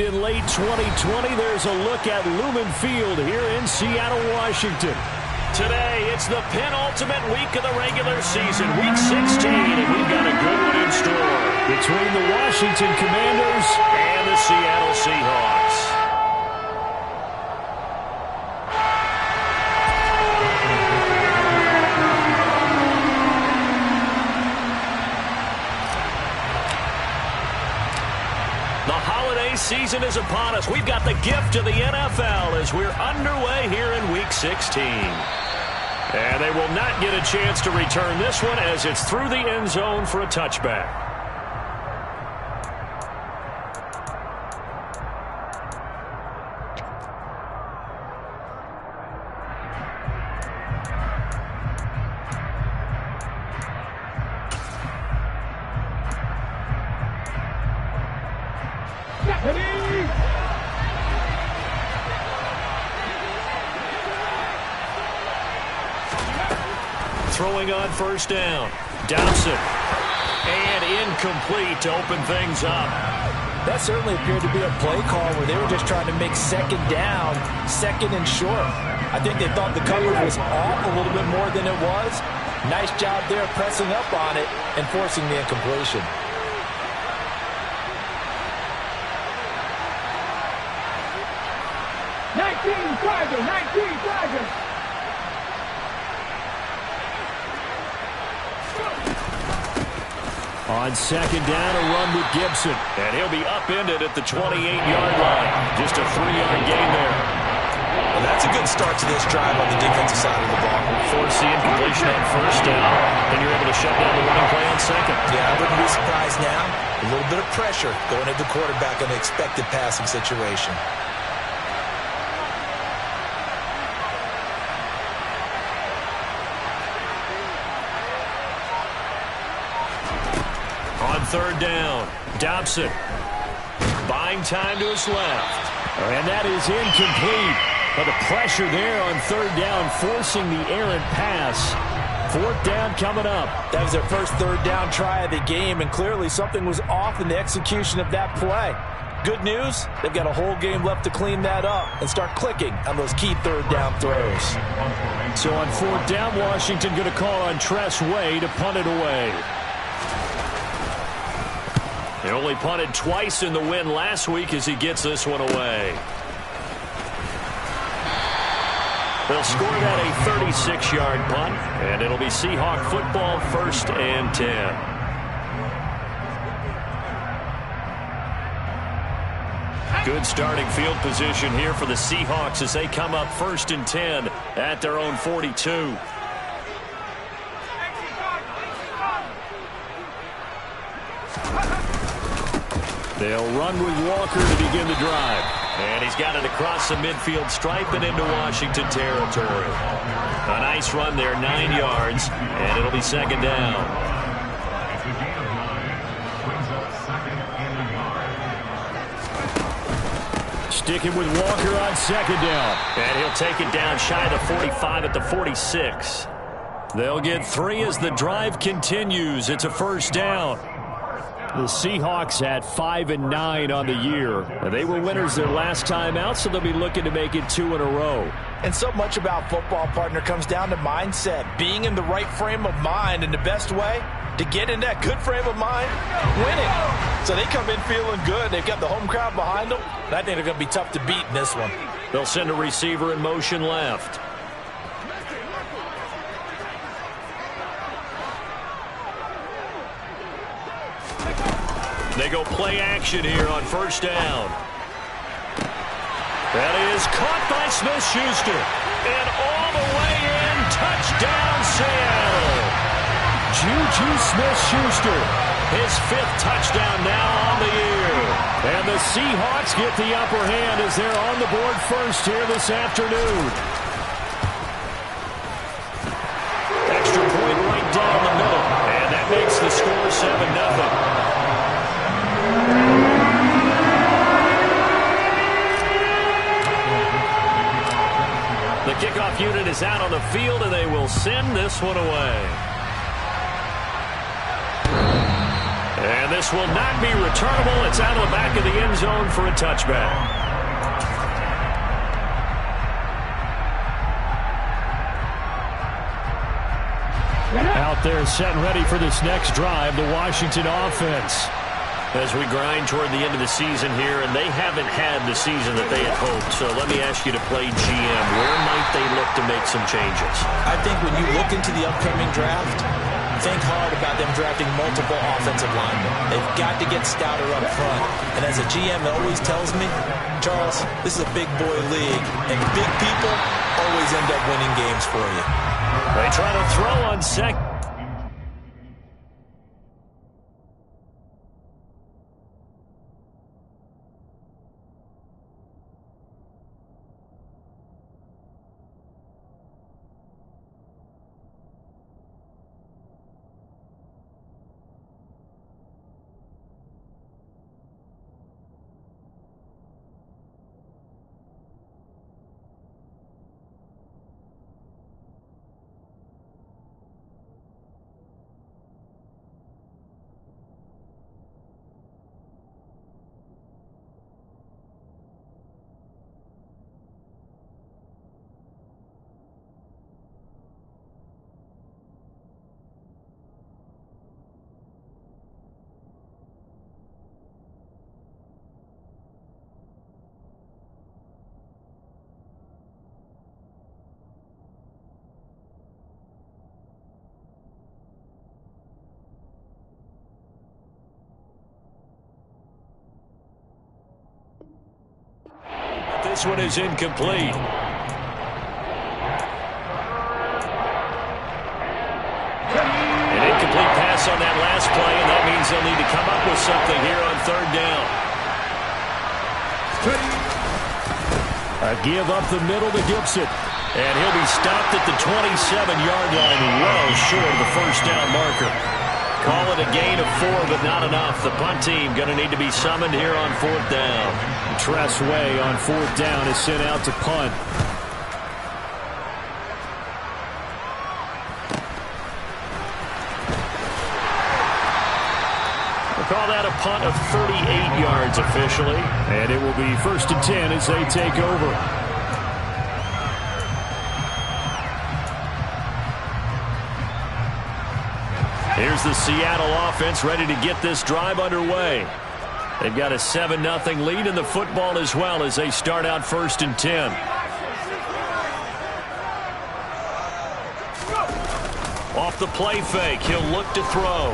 in late 2020, there's a look at Lumen Field here in Seattle, Washington. Today, it's the penultimate week of the regular season, Week 16, and we've got a good one in store between the Washington Commanders and the Seattle Seahawks. The holiday season is upon us. We've got the gift of the NFL as we're underway here in Week 16. And they will not get a chance to return this one as it's through the end zone for a touchback. Throwing on first down. Dobson. And incomplete to open things up. That certainly appeared to be a play call where they were just trying to make second down, second and short. I think they thought the coverage was off a little bit more than it was. Nice job there pressing up on it and forcing the incompletion. On second down, a run with Gibson. And he'll be upended at the 28-yard line. Just a 3-yard gain there. Well, that's a good start to this drive on the defensive side of the ball. Force the incompletion on first down. Then you're able to shut down the running play on second. Yeah, I wouldn't be surprised now. A little bit of pressure going at the quarterback in the expected passing situation. On third down, Dobson buying time to his left. And that is incomplete. But the pressure there on third down, forcing the errant pass. Fourth down coming up. That was their first third down try of the game, and clearly something was off in the execution of that play. Good news, they've got a whole game left to clean that up and start clicking on those key third down throws. So on fourth down, Washington going to call on Tress Way to punt it away. He only punted twice in the win last week as he gets this one away. They'll score that a 36-yard punt, and it'll be Seahawk football, 1st and 10. Good starting field position here for the Seahawks as they come up 1st and 10 at their own 42. They'll run with Walker to begin the drive. And he's got it across the midfield stripe and into Washington territory. A nice run there, 9 yards, and it'll be second down. Sticking with Walker on second down. And he'll take it down shy of the 45 at the 46. They'll get 3 as the drive continues. It's a first down. The Seahawks at 5-9 on the year. They were winners their last time out, so they'll be looking to make it 2 in a row. And so much about football, partner, comes down to mindset, being in the right frame of mind, and the best way to get in that good frame of mind, winning. So they come in feeling good. They've got the home crowd behind them, and I think they're going to be tough to beat in this one. They'll send a receiver in motion left. They go play action here on first down. That is caught by Smith-Schuster. And all the way in, touchdown Seattle. Juju Smith-Schuster, his 5th touchdown now on the year. And the Seahawks get the upper hand as they're on the board first here this afternoon. Extra point right down the middle. And that makes the score 7-0. The kickoff unit is out on the field, and they will send this one away. And this will not be returnable. It's out of the back of the end zone for a touchback. Out there set and ready for this next drive, the Washington offense. As we grind toward the end of the season here, and they haven't had the season that they had hoped. So let me ask you to play GM. Where might they look to make some changes? I think when you look into the upcoming draft, think hard about them drafting multiple offensive linemen. They've got to get stouter up front. And as a GM, it always tells me, Charles, this is a big boy league, and big people always end up winning games for you. They try to throw on second. This one is incomplete. An incomplete pass on that last play, and that means they'll need to come up with something here on third down. A give up the middle to Gibson. And he'll be stopped at the 27-yard line, well short of the first down marker. Call it a gain of 4, but not enough. The punt team going to need to be summoned here on fourth down. Tress Way on fourth down is sent out to punt. We'll call that a punt of 38 yards officially. And it will be 1st and 10 as they take over. Here's the Seattle offense ready to get this drive underway. They've got a 7-0 lead in the football as well as they start out 1st and 10. Off the play fake, he'll look to throw.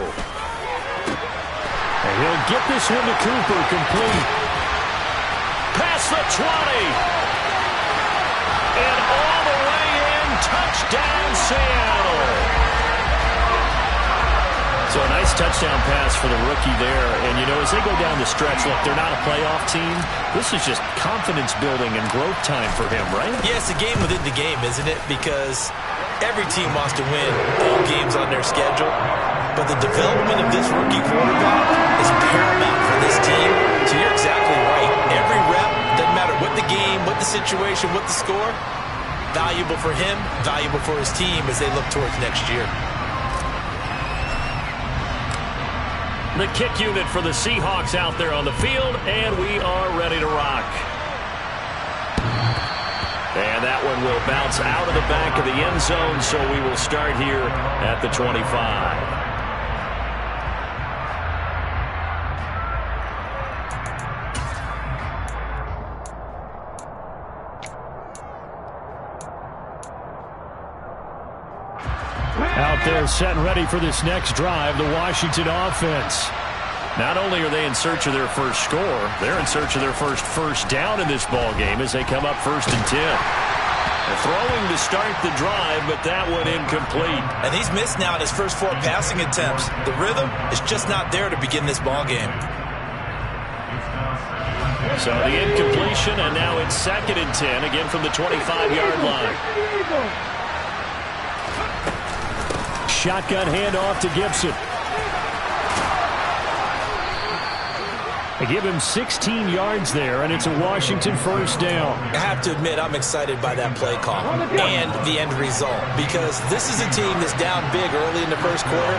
And he'll get this one to Cooper, complete. Past the 20. And all the way in, touchdown Seattle. So a nice touchdown pass for the rookie there. And, you know, as they go down the stretch, look, they're not a playoff team. This is just confidence building and growth time for him, right? Yeah, it's a game within the game, isn't it? Because every team wants to win all games on their schedule. But the development of this rookie quarterback is paramount for this team. So you're exactly right. Every rep, doesn't matter what the game, what the situation, what the score, valuable for him, valuable for his team as they look towards next year. The kick unit for the Seahawks out there on the field, and we are ready to rock. And that one will bounce out of the back of the end zone, so we will start here at the 25. Out there set and ready for this next drive, the Washington offense. Not only are they in search of their first score, they're in search of their first down in this ball game as they come up 1st and 10. They're throwing to start the drive, but that one incomplete. And he's missed now in his first 4 passing attempts. The rhythm is just not there to begin this ball game. So the incompletion, and now it's 2nd and 10, again from the 25-yard line. Shotgun handoff to Gibson. They give him 16 yards there, and it's a Washington first down. I have to admit, I'm excited by that play call and the end result, because this is a team that's down big early in the first quarter.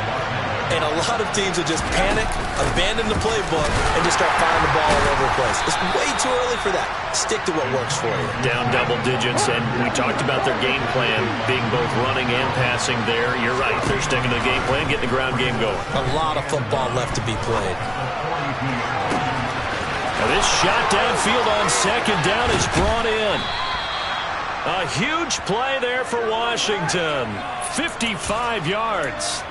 And a lot of teams will just panic, abandon the playbook, and just start firing the ball all over the place. It's way too early for that. Stick to what works for you. Down double digits, and we talked about their game plan being both running and passing there. You're right. They're sticking to the game plan, getting the ground game going. A lot of football left to be played. Now this shot downfield on second down is brought in. A huge play there for Washington. 55 yards.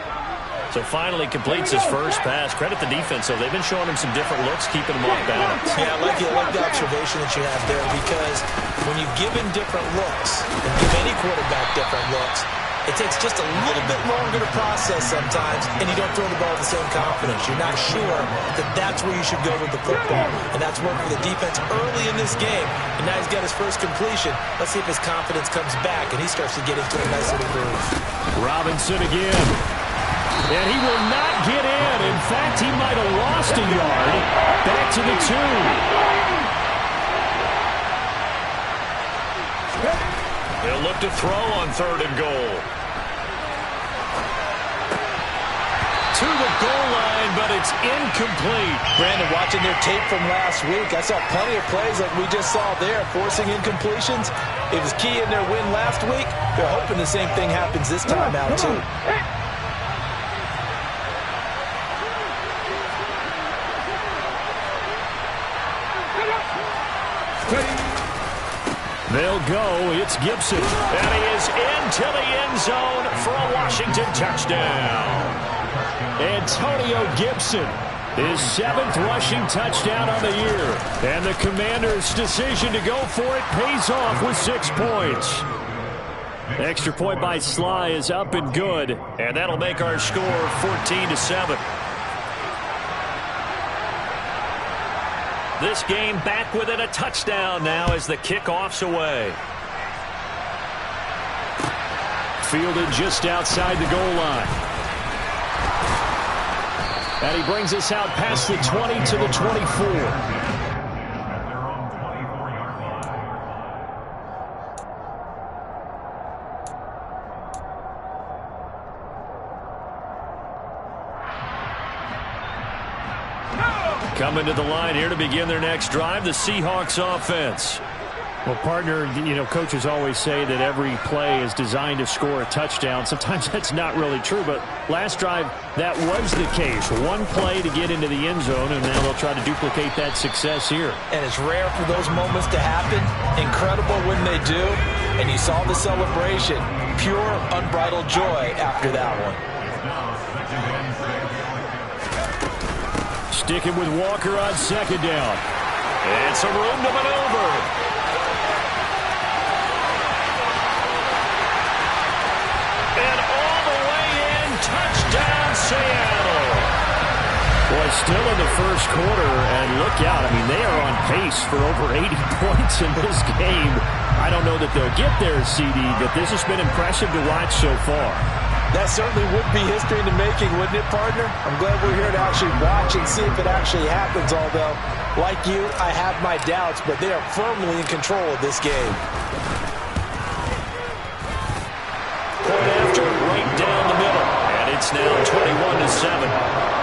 So finally completes his first pass. Credit the defense, though. They've been showing him some different looks, keeping him off balance. Yeah, I like the observation that you have there, because when you give him different looks, and give any quarterback different looks, it takes just a little bit longer to process sometimes, and you don't throw the ball with the same confidence. You're not sure that that's where you should go with the football, and that's worked for the defense early in this game, and now he's got his first completion. Let's see if his confidence comes back, and he starts to get into a nice little groove. Robinson again. And he will not get in. In fact, he might have lost a yard. Back to the 2. He'll look to throw on 3rd and goal. To the goal line, but it's incomplete. Brandon, watching their tape from last week, I saw plenty of plays like we just saw there, forcing incompletions. It was key in their win last week. They're hoping the same thing happens this time out, too. They'll go. It's Gibson. And he is into the end zone for a Washington touchdown. Antonio Gibson, his 7th rushing touchdown on the year. And the Commanders' decision to go for it pays off with 6 points. Extra point by Sly is up and good. And that'll make our score 14-7. This game back within a touchdown now as the kickoff's away. Fielded just outside the goal line. And he brings us out past the 20 to the 24. Coming to the line here to begin their next drive, the Seahawks offense. Well, partner, coaches always say that every play is designed to score a touchdown. Sometimes that's not really true, but last drive, that was the case. One play to get into the end zone, and now they'll try to duplicate that success here. And it's rare for those moments to happen. Incredible when they do. And you saw the celebration. Pure, unbridled joy after that one. Sticking with Walker on second down. And some room to maneuver. And all the way in, touchdown Seattle. Boy, still in the first quarter, and look out. I mean, they are on pace for over 80 points in this game. I don't know that they'll get there, CD, but this has been impressive to watch so far. That certainly would be history in the making, wouldn't it, partner? I'm glad we're here to actually watch and see if it actually happens, although, like you, I have my doubts, but they are firmly in control of this game. Point after, right down the middle, and it's now 21-7.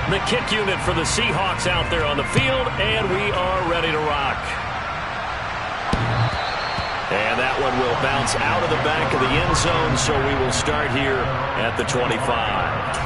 The kick unit for the Seahawks out there on the field, and we are ready to rock. And that one will bounce out of the back of the end zone, so we will start here at the 25.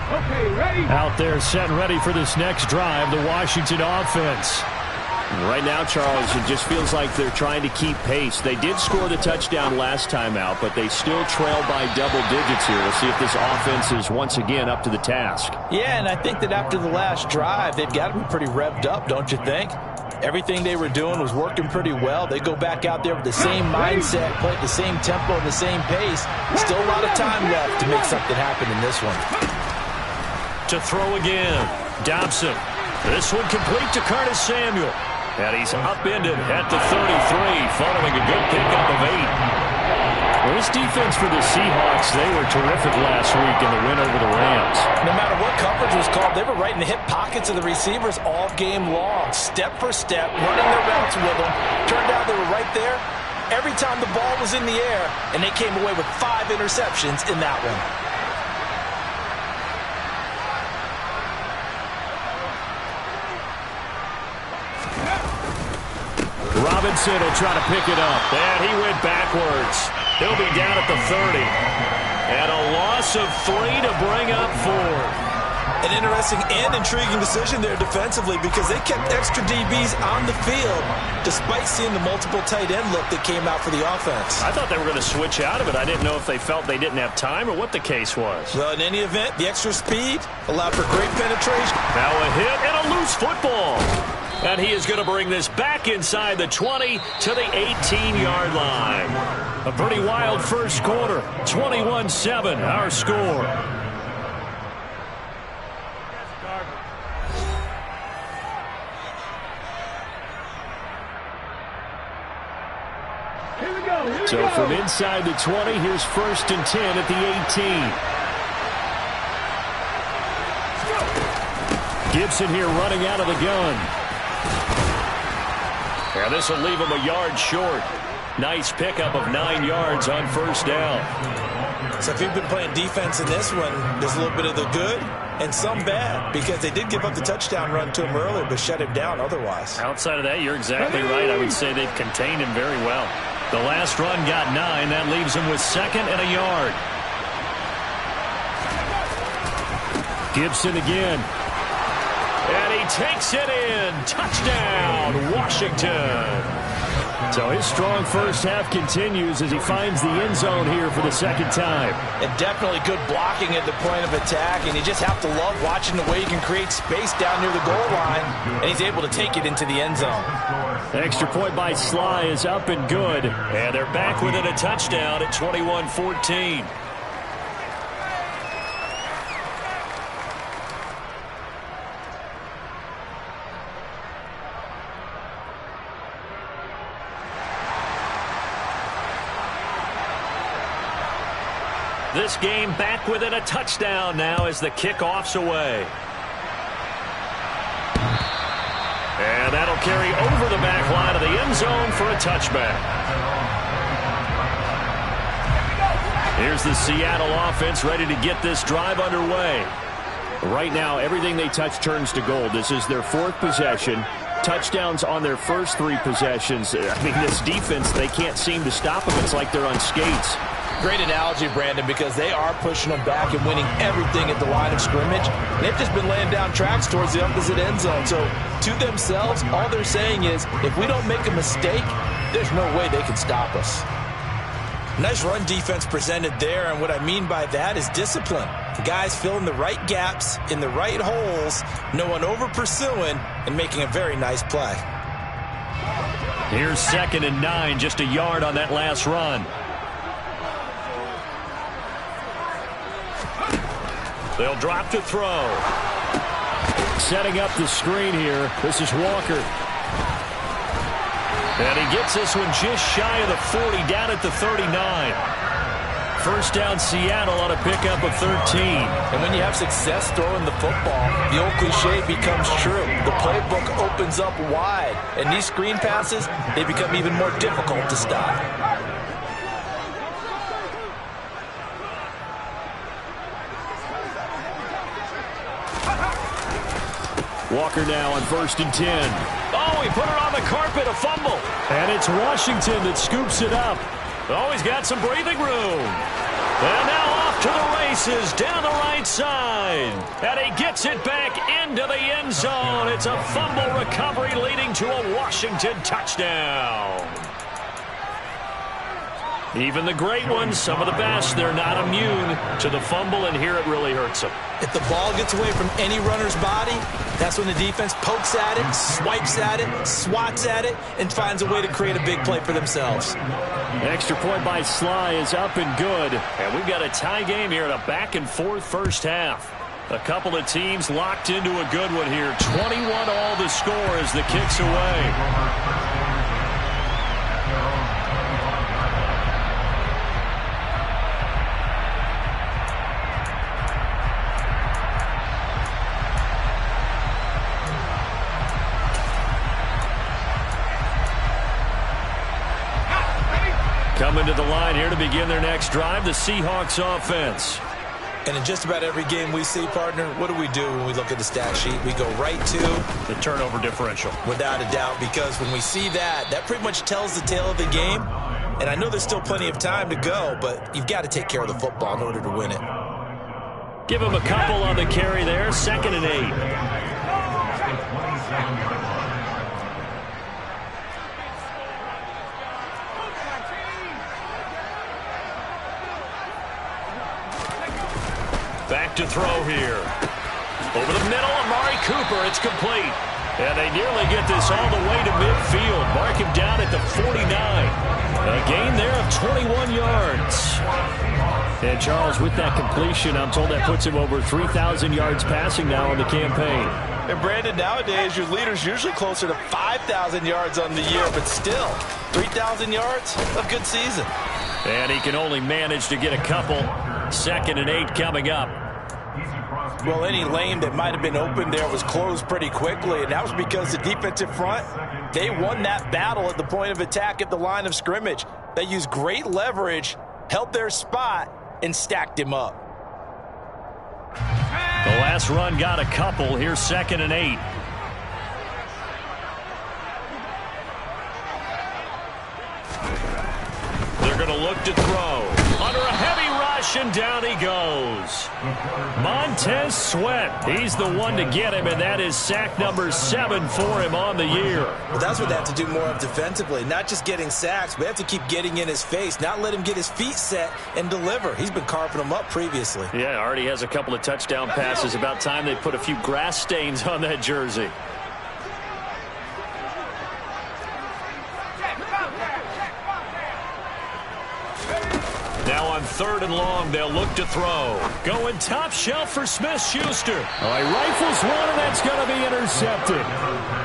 Out there set and ready for this next drive, the Washington offense. Right now, Charles, it just feels like they're trying to keep pace. They did score the touchdown last time out, but they still trail by double digits here. We'll see if this offense is once again up to the task. Yeah, and I think that after the last drive, they've got to be pretty revved up, don't you think? Everything they were doing was working pretty well. They go back out there with the same mindset, play at the same tempo and the same pace. Still a lot of time left to make something happen in this one. To throw again, Dobson. This one complete to Curtis Samuel. And he's upended at the 33, following a good pickup of 8. Well, this defense for the Seahawks, they were terrific last week in the win over the Rams. No matter what coverage was called, they were right in the hip pockets of the receivers all game long, step for step, running their routes with them. Turned out they were right there every time the ball was in the air, and they came away with 5 interceptions in that one. Robinson will try to pick it up. And he went backwards. He'll be down at the 30. And a loss of 3 to bring up 4. An interesting and intriguing decision there defensively because they kept extra DBs on the field despite seeing the multiple tight end look that came out for the offense. I thought they were going to switch out of it. I didn't know if they felt they didn't have time or what the case was. Well, in any event, the extra speed allowed for great penetration. Now a hit and a loose football. And he is going to bring this back inside the 20 to the 18-yard line. A pretty wild first quarter. 21-7, our score. So from inside the 20, here's 1st and 10 at the 18. Gibson here running out of the gun. And this will leave him a yard short. Nice pickup of 9 yards on 1st down. So if you've been playing defense in this one, there's a little bit of the good and some bad because they did give up the touchdown run to him earlier but shut him down otherwise. Outside of that, you're exactly right. I would say they've contained him very well. The last run got 9. That leaves him with 2nd and a yard. Gibson again. And he takes it in. Touchdown, Washington. So his strong first half continues as he finds the end zone here for the 2nd time. And definitely good blocking at the point of attack, and you just have to love watching the way he can create space down near the goal line, and he's able to take it into the end zone. The extra point by Sly is up and good. And they're back within a touchdown at 21-14. This game back within a touchdown now as the kickoff's away. And that'll carry over the back line of the end zone for a touchback. Here's the Seattle offense ready to get this drive underway. Right now, everything they touch turns to gold. This is their 4th possession. Touchdowns on their first 3 possessions. I mean, this defense, they can't seem to stop them. It's like they're on skates. Great analogy, Brandon, because they are pushing them back and winning everything at the line of scrimmage. They've just been laying down tracks towards the opposite end zone. So to themselves, all they're saying is, if we don't make a mistake, there's no way they can stop us. Nice run defense presented there, and what I mean by that is discipline. The guys filling the right gaps in the right holes, no one over pursuing, and making a very nice play. Here's 2nd and 9, just a yard on that last run. They'll drop to throw. Setting up the screen here. This is Walker. And he gets this one just shy of the 40, down at the 39. 1st down Seattle on a pickup of 13. And when you have success throwing the football, the old cliche becomes true. The playbook opens up wide. And these screen passes, they become even more difficult to stop. Walker now on 1st and 10. Oh, he put it on the carpet, a fumble. And it's Washington that scoops it up. Oh, he's got some breathing room. And now off to the races down the right side. And he gets it back into the end zone. It's a fumble recovery leading to a Washington touchdown. Even the great ones, some of the best, they're not immune to the fumble, and here it really hurts them. If the ball gets away from any runner's body, that's when the defense pokes at it, swipes at it, swats at it, and finds a way to create a big play for themselves. Extra point by Sly is up and good. And we've got a tie game here in a back-and-forth first half. A couple of teams locked into a good one here. 21 all the score as the kick's away. Coming to the line here to begin their next drive, the Seahawks offense. And in just about every game we see, partner, what do we do when we look at the stat sheet? We go right to the turnover differential. Without a doubt, because when we see that, that pretty much tells the tale of the game. And I know there's still plenty of time to go, but you've got to take care of the football in order to win it. Give him a couple on the carry there, 2nd and 8. Back to throw here. Over the middle, Amari Cooper. It's complete. And they nearly get this all the way to midfield. Mark him down at the 49. A gain there of 21 yards. And Charles, with that completion, I'm told that puts him over 3,000 yards passing now on the campaign. And Brandon, nowadays your leader's usually closer to 5,000 yards on the year, but still, 3,000 yards, a good season. And he can only manage to get a couple. 2nd and 8 coming up. Well, any lane that might have been open there was closed pretty quickly, and that was because the defensive front, they won that battle at the point of attack at the line of scrimmage. They used great leverage, held their spot, and stacked him up. The last run got a couple. Here's 2nd and 8. They're going to look to throw. Under a heavy rush, and down he goes. Montez Sweat, he's the one to get him, and that is sack number 7 for him on the year. Well, that's what they have to do more of defensively, not just getting sacks, but they have to keep getting in his face, not let him get his feet set and deliver. He's been carving them up previously. Yeah, already has a couple of touchdown passes. About time they put a few grass stains on that jersey. Now on 3rd and long, they'll look to throw. Going top shelf for Smith-Schuster. All right, rifles one, and that's going to be intercepted.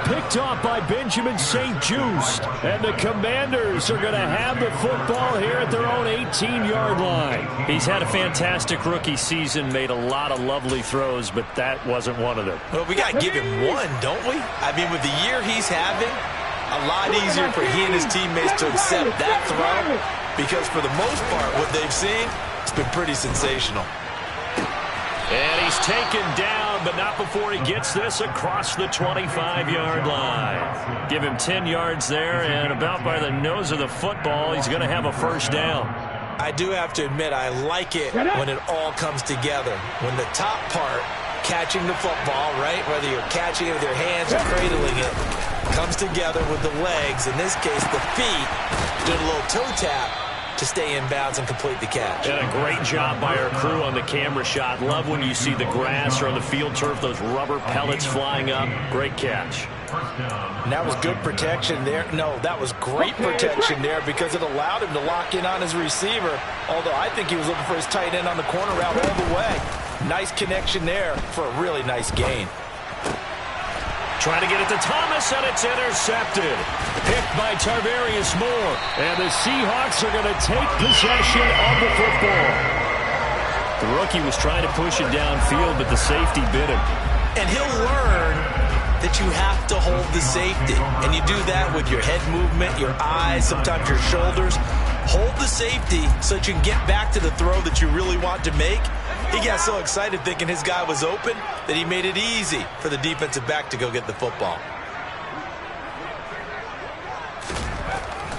Picked off by Benjamin St-Juste. And the Commanders are going to have the football here at their own 18-yard line. He's had a fantastic rookie season, made a lot of lovely throws, but that wasn't one of them. Well, we got to give him one, don't we? I mean, with the year he's having, a lot easier for he and his teammates to accept that throw. Because for the most part, what they've seen, it's been pretty sensational. And he's taken down, but not before he gets this across the 25-yard line. Give him 10 yards there, and about by the nose of the football, he's going to have a first down. I do have to admit, I like it when it all comes together. When the top part, catching the football, right, whether you're catching it with your hands or cradling it, comes together with the legs, in this case the feet, doing a little toe tap to stay in bounds and complete the catch. And a great job by our crew on the camera shot. Love when you see the grass or on the field turf, those rubber pellets flying up. Great catch. And that was good protection there. No, that was great protection there because it allowed him to lock in on his receiver, although I think he was looking for his tight end on the corner route all the way. Nice connection there for a really nice gain. Trying to get it to Thomas, and it's intercepted. Picked by Tarvarius Moore. And the Seahawks are going to take possession of the football. The rookie was trying to push it downfield, but the safety bit him. And he'll learn that you have to hold the safety. And you do that with your head movement, your eyes, sometimes your shoulders. Hold the safety so that you can get back to the throw that you really want to make. He got so excited thinking his guy was open that he made it easy for the defensive back to go get the football.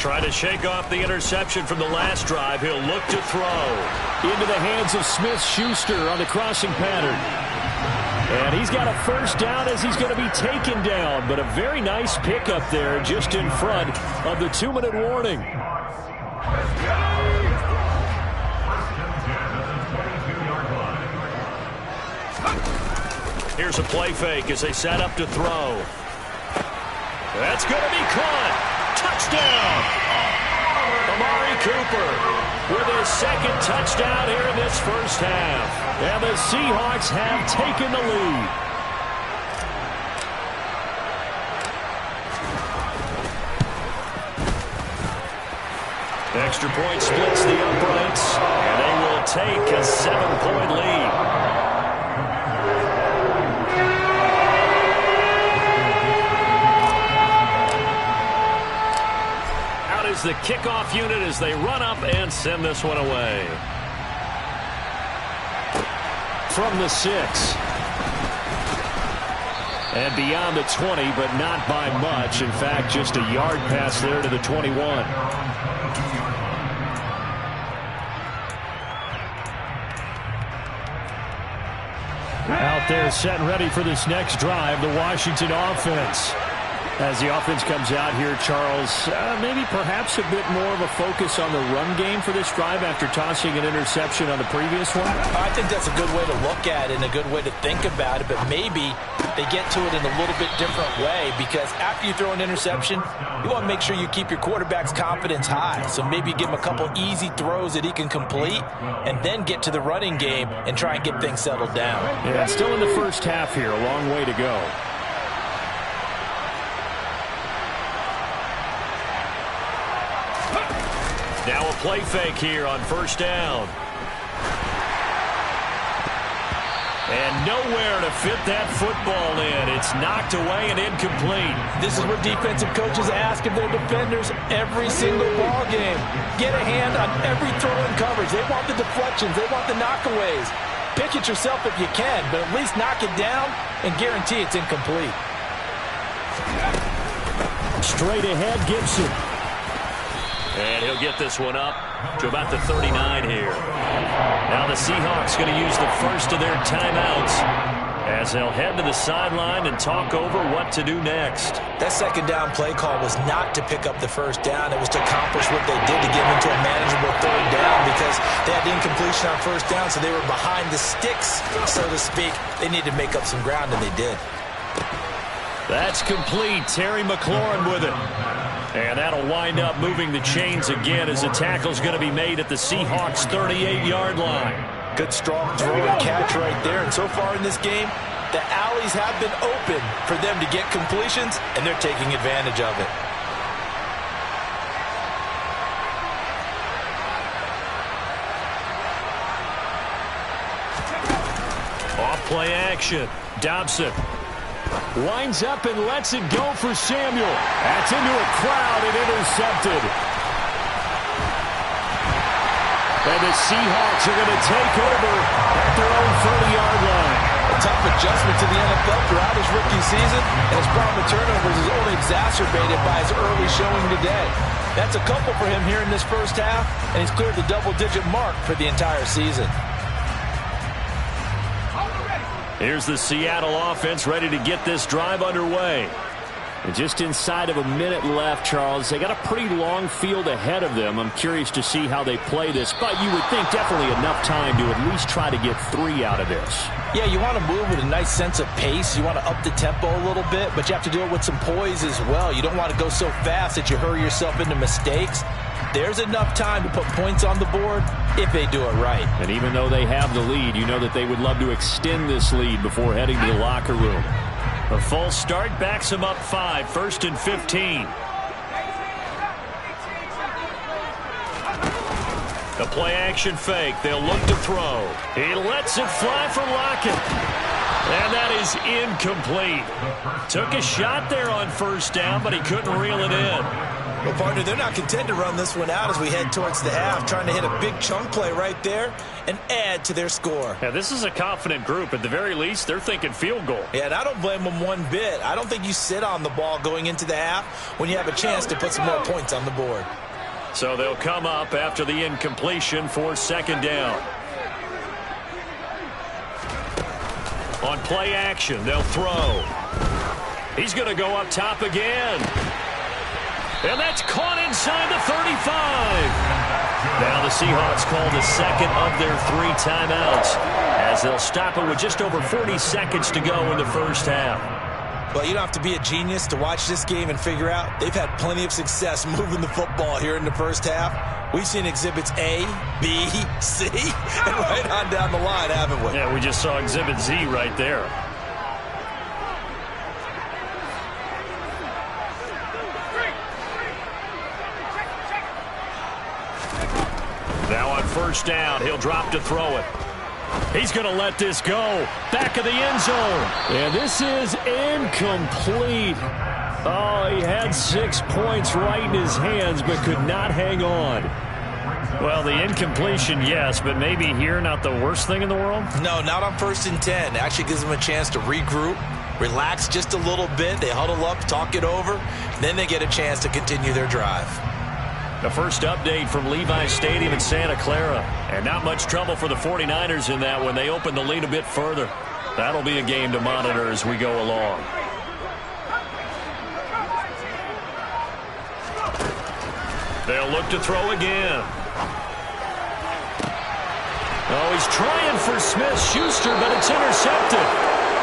Trying to shake off the interception from the last drive. He'll look to throw. Into the hands of Smith-Schuster on the crossing pattern. And he's got a first down as he's going to be taken down. But a very nice pickup there just in front of the 2-minute warning. Here's a play fake as they set up to throw. That's going to be caught. Touchdown! Amari Cooper with his second touchdown here in this first half. And the Seahawks have taken the lead. Extra point splits the uprights, and they will take a 7-point lead. Is the kickoff unit as they run up and send this one away. From the 6. And beyond the 20, but not by much. In fact, just a yard pass there to the 21. Out there set and ready for this next drive, the Washington offense. As the offense comes out here, Charles, maybe perhaps a bit more of a focus on the run game for this drive after tossing an interception on the previous one? I think that's a good way to look at it and a good way to think about it, but maybe they get to it in a little bit different way because after you throw an interception, you want to make sure you keep your quarterback's confidence high. So maybe give him a couple easy throws that he can complete and then get to the running game and try and get things settled down. Yeah, still in the first half here, a long way to go. Now a play fake here on first down. And nowhere to fit that football in. It's knocked away and incomplete. This is what defensive coaches ask of their defenders every single ball game. Get a hand on every throw in coverage. They want the deflections. They want the knockaways. Pick it yourself if you can, but at least knock it down and guarantee it's incomplete. Straight ahead, Gibson. And he'll get this one up to about the 39 here. Now the Seahawks going to use the first of their timeouts as they'll head to the sideline and talk over what to do next. That second down play call was not to pick up the first down. It was to accomplish what they did to get into a manageable third down because they had the incompletion on first down, so they were behind the sticks, so to speak. They needed to make up some ground, and they did. That's complete. Terry McLaurin with it. And that'll wind up moving the chains again as the tackle's going to be made at the Seahawks' 38-yard line. Good strong throw and catch right there. And so far in this game, the alleys have been open for them to get completions, and they're taking advantage of it. Off play action. Dobson winds up and lets it go for Samuel. That's into a crowd and intercepted. And the Seahawks are going to take over at their own 30-yard line. A tough adjustment to the NFL throughout his rookie season, and his problem with turnovers is only exacerbated by his early showing today. That's a couple for him here in this first half, and he's cleared the double-digit mark for the entire season. Here's the Seattle offense ready to get this drive underway. And just inside of a minute left, Charles. They got a pretty long field ahead of them. I'm curious to see how they play this, but you would think definitely enough time to at least try to get 3 out of this. Yeah, you want to move with a nice sense of pace. You want to up the tempo a little bit, but you have to do it with some poise as well. You don't want to go so fast that you hurry yourself into mistakes. There's enough time to put points on the board if they do it right. And even though they have the lead, you know that they would love to extend this lead before heading to the locker room. A false start backs him up 5, 1st and 15. The play action fake. They'll look to throw. He lets it fly for Lockett. And that is incomplete. Took a shot there on first down, but he couldn't reel it in. Well, partner, they're not content to run this one out as we head towards the half, trying to hit a big chunk play right there and add to their score. Yeah, this is a confident group. At the very least, they're thinking field goal. Yeah, and I don't blame them one bit. I don't think you sit on the ball going into the half when you have a chance to put some more points on the board. So they'll come up after the incompletion for second down. On play action, they'll throw. He's going to go up top again. And that's caught inside the 35. Now the Seahawks call the second of their 3 timeouts as they'll stop it with just over 40 seconds to go in the first half. Well, you don't have to be a genius to watch this game and figure out they've had plenty of success moving the football here in the first half. We've seen exhibits A, B, C, and right on down the line, haven't we? Yeah, we just saw exhibit Z right there. Now on first down, he'll drop to throw it. He's going to let this go. Back of the end zone. And this is incomplete. Oh, he had 6 points right in his hands, but could not hang on. Well, the incompletion, yes, but maybe here not the worst thing in the world? No, not on 1st and 10. It actually gives them a chance to regroup, relax just a little bit. They huddle up, talk it over. Then they get a chance to continue their drive. The first update from Levi Stadium in Santa Clara. And not much trouble for the 49ers in that when they open the lead a bit further. That'll be a game to monitor as we go along. They'll look to throw again. Oh, he's trying for Smith-Schuster, but it's intercepted.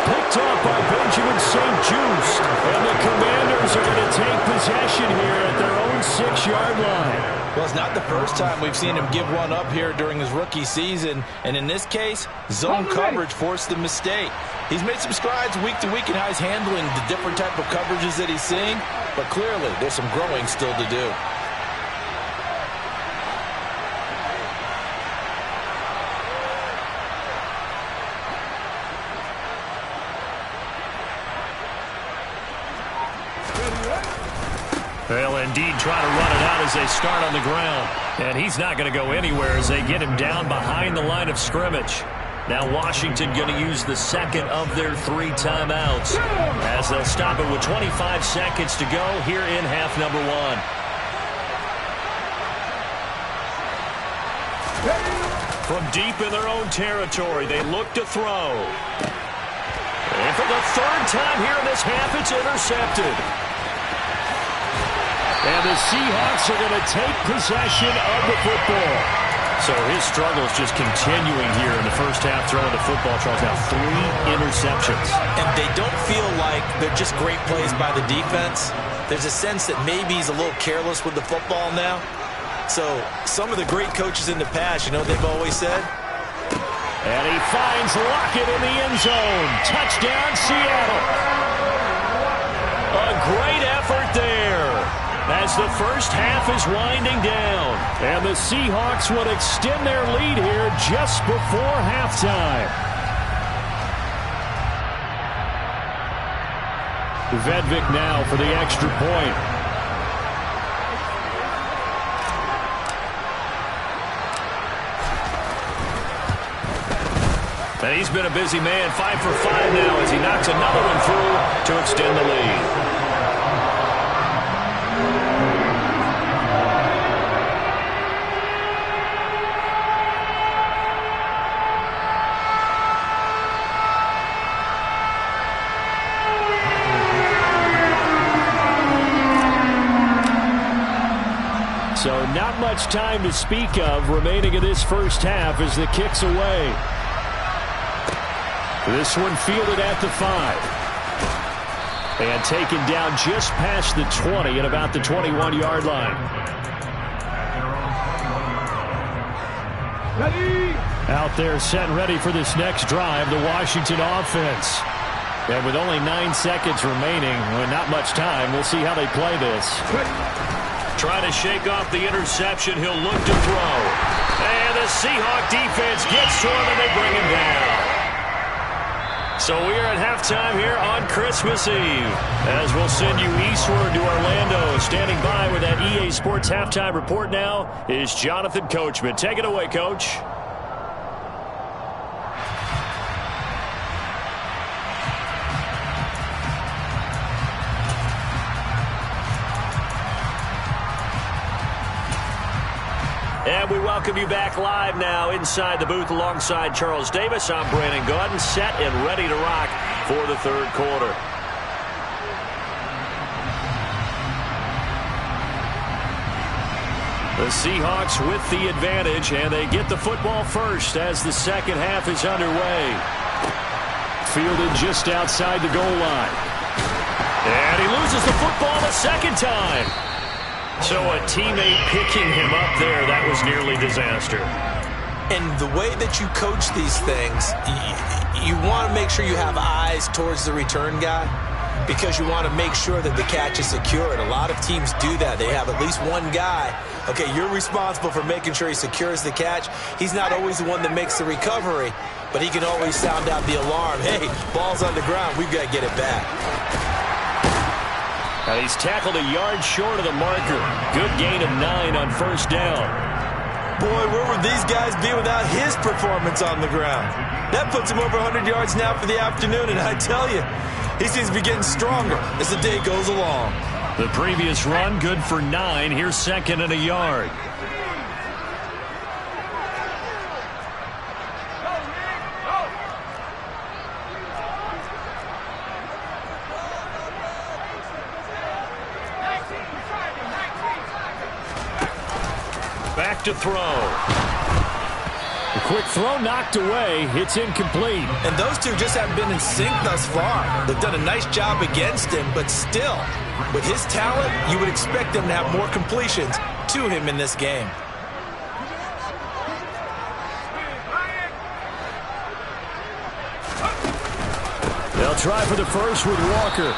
Picked up by Benjamin St-Juste. And the Commanders are going to take possession here at their own 6-yard line. Well, it's not the first time we've seen him give one up here during his rookie season. And in this case, zone coverage forced the mistake. He's made some strides week to week in how he's handling the different type of coverages that he's seeing. But clearly, there's some growing still to do. They'll indeed try to run it out as they start on the ground. And he's not going to go anywhere as they get him down behind the line of scrimmage. Now Washington going to use the second of their 3 timeouts as they'll stop it with 25 seconds to go here in half number 1. From deep in their own territory, they look to throw. And for the 3rd time here in this half, it's intercepted. And the Seahawks are going to take possession of the football. So his struggles just continuing here in the first half throwing the football. Charles, now 3 interceptions. And they don't feel like they're just great plays by the defense. There's a sense that maybe he's a little careless with the football now. So some of the great coaches in the past, you know what they've always said? And he finds Lockett in the end zone. Touchdown, Seattle. A great effort there as the first half is winding down. And the Seahawks would extend their lead here just before halftime. Vedvik now for the extra point. And he's been a busy man, 5 for 5 now as he knocks another one through to extend the lead. So not much time to speak of remaining in this first half as the kick's away. This one fielded at the 5. And taken down just past the 20 at about the 21-yard line. Out there set ready for this next drive, the Washington offense. And with only 9 seconds remaining, not much time, we'll see how they play this. Trying to shake off the interception, he'll look to throw. And the Seahawk defense gets to him and they bring him down. So we are at halftime here on Christmas Eve, as we'll send you eastward to Orlando. Standing by with that EA Sports halftime report now is Jonathan Coachman. Take it away, Coach. And we welcome you back live now inside the booth alongside Charles Davis. I'm Brandon Gaudin, set and ready to rock for the third quarter. The Seahawks with the advantage, and they get the football first as the second half is underway. Fielded just outside the goal line. And he loses the football a second time. So a teammate picking him up there, that was nearly disaster. And the way that you coach these things, you want to make sure you have eyes towards the return guy because you want to make sure that the catch is secured. A lot of teams do that. They have at least one guy. Okay, you're responsible for making sure he secures the catch. He's not always the one that makes the recovery, but he can always sound out the alarm. Hey, ball's on the ground. We've got to get it back. And he's tackled a yard short of the marker. Good gain of 9 on first down. Boy, where would these guys be without his performance on the ground? That puts him over 100 yards now for the afternoon, and I tell you, he seems to be getting stronger as the day goes along. The previous run, good for 9. Here's second and a yard. Back to throw. A quick throw knocked away. It's incomplete. And those two just haven't been in sync thus far. They've done a nice job against him, but still, with his talent, you would expect them to have more completions to him in this game. They'll try for the first with Walker.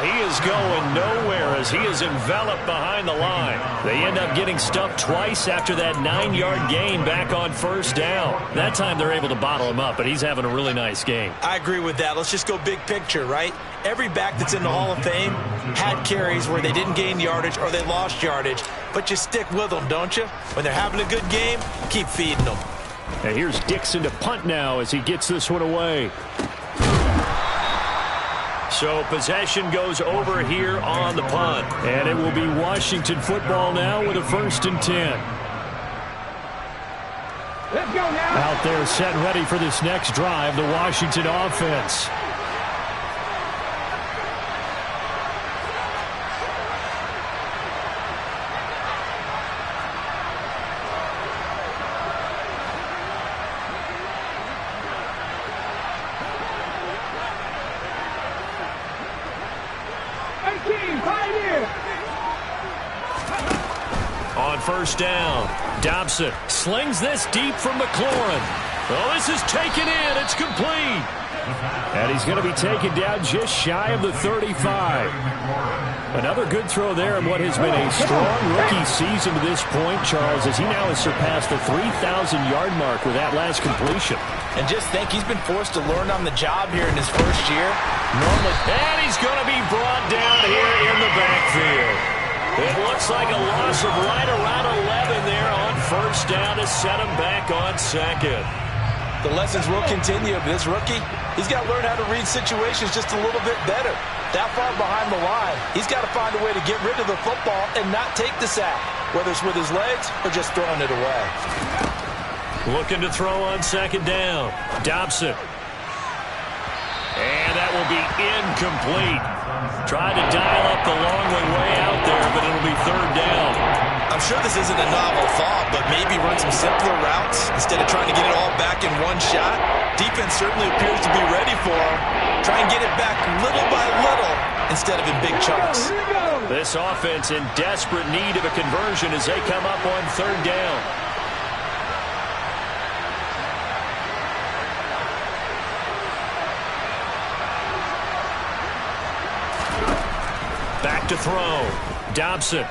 He is going nowhere as he is enveloped behind the line. They end up getting stuffed twice after that 9-yard gain back on first down. That time they're able to bottle him up, but he's having a really nice game. I agree with that. Let's just go big picture, right? Every back that's in the Hall of Fame had carries where they didn't gain yardage or they lost yardage, but you stick with them, don't you? When they're having a good game, keep feeding them. And here's Dixon to punt now as he gets this one away. So possession goes over here on the punt. And it will be Washington football now with a 1st and 10. Let's go now. Out there set ready for this next drive, the Washington offense. On first down, Dobson slings this deep from McLaurin. Oh, this is taken in. It's complete. And he's going to be taken down just shy of the 35. Another good throw there in what has been a strong rookie season to this point, Charles, as he now has surpassed the 3,000-yard mark with that last completion. And just think, he's been forced to learn on the job here in his first year. Normally, and he's going to be brought down here in the backfield. It looks like a loss of right around 11 there on first down to set him back on second. The lessons will continue, but this rookie, he's got to learn how to read situations just a little bit better. That far behind the line, he's got to find a way to get rid of the football and not take the sack, whether it's with his legs or just throwing it away. Looking to throw on second down. Dobson. And that will be incomplete. Tried to dial up the long way out there, but it'll be third down. I'm sure this isn't a novel thought, but maybe run some simpler routes instead of trying to get it all back in one shot. Defense certainly appears to be ready for him. Try and get it back little by little instead of in big chunks. This offense in desperate need of a conversion as they come up on third down. Back to throw. Dobson.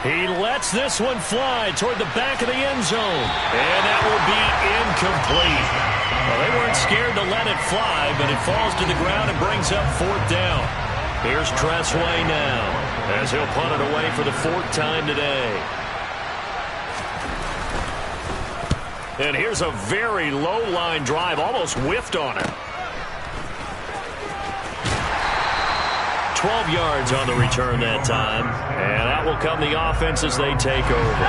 He lets this one fly toward the back of the end zone. And that will be incomplete. Well, they weren't scared to let it fly, but it falls to the ground and brings up 4th down. Here's Tressway now, as he'll punt it away for the 4th time today. And here's a very low-line drive, almost whiffed on it. 12 yards on the return that time. And that will come the offense as they take over.